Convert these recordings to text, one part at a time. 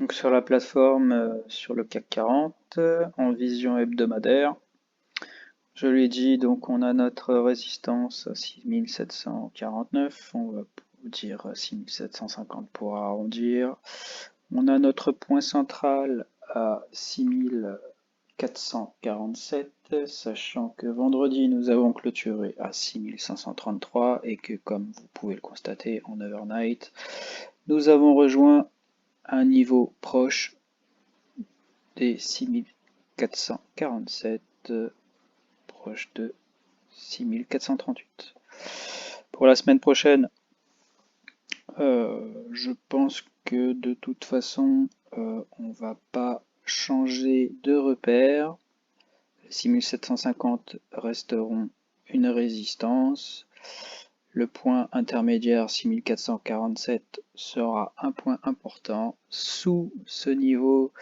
Donc sur la plateforme, sur le CAC 40, en vision hebdomadaire, je l'ai dit, donc on a notre résistance à 6749, on va dire 6750 pour arrondir. On a notre point central à 6447, sachant que vendredi nous avons clôturé à 6533 et que comme vous pouvez le constater en overnight, nous avons rejoint un niveau proche des 6447, proche de 6438. Pour la semaine prochaine, je pense que de toute façon, on va pas changer de repère. Les 6750 resteront une résistance. Le point intermédiaire 6447 sera un point important. Sous ce niveau,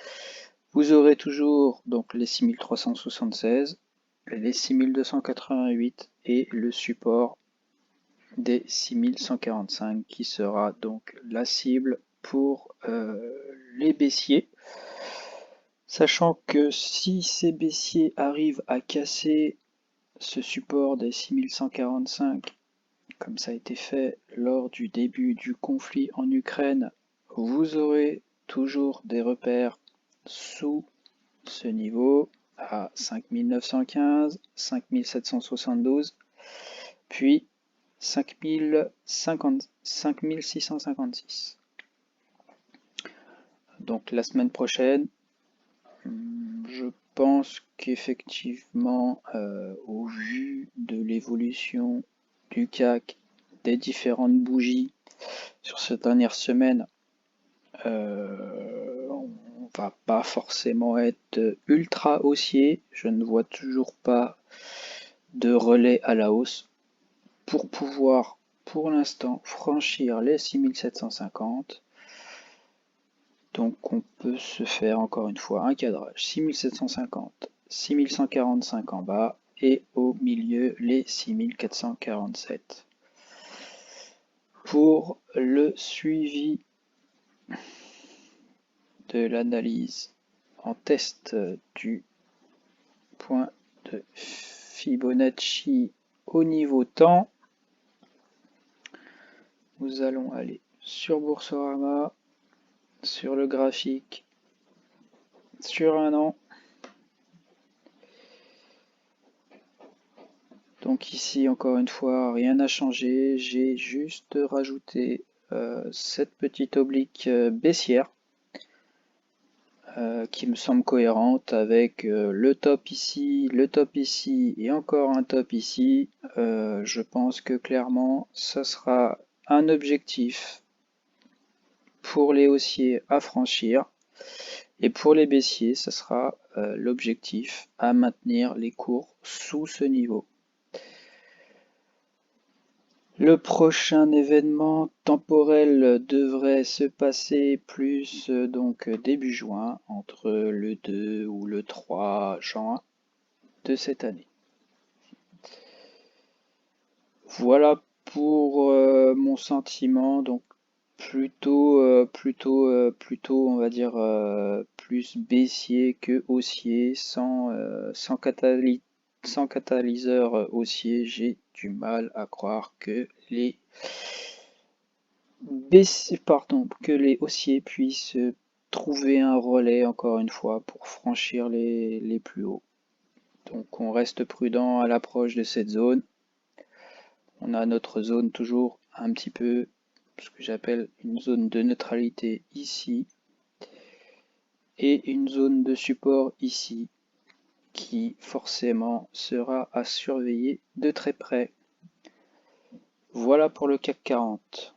vous aurez toujours donc les 6376, les 6288 et le support des 6145 qui sera donc la cible pour les baissiers. Sachant que si ces baissiers arrivent à casser ce support des 6145, comme ça a été fait lors du début du conflit en Ukraine, vous aurez toujours des repères sous ce niveau à 5915, 5772, puis 5656. Donc la semaine prochaine, je pense qu'effectivement, au vu de l'évolution du CAC, des différentes bougies sur cette dernière semaine, on va pas forcément être ultra haussier. Je ne vois toujours pas de relais à la hausse pour pouvoir, pour l'instant, franchir les 6750. Donc on peut se faire encore une fois un cadrage 6750, 6145 en bas et au milieu les 6447. Pour le suivi de l'analyse en test du point de Fibonacci au niveau temps, nous allons aller sur Boursorama, sur le graphique, sur un an. Donc ici, encore une fois, rien n'a changé. J'ai juste rajouté cette petite oblique baissière qui me semble cohérente avec le top ici et encore un top ici. Je pense que clairement, ça sera un objectif pour les haussiers à franchir. Et pour les baissiers, ça sera l'objectif à maintenir les cours sous ce niveau. Le prochain événement temporel devrait se passer plus donc début juin, entre le 2 ou le 3 juin de cette année. Voilà pour mon sentiment, donc plutôt, on va dire plus baissier que haussier, sans catalyseur haussier. J'ai du mal à croire que que les haussiers puissent trouver un relais encore une fois pour franchir les plus hauts. Donc on reste prudent à l'approche de cette zone. On a notre zone toujours un petit peu, ce que j'appelle une zone de neutralité ici, et une zone de support ici, qui forcément sera à surveiller de très près. Voilà pour le CAC 40.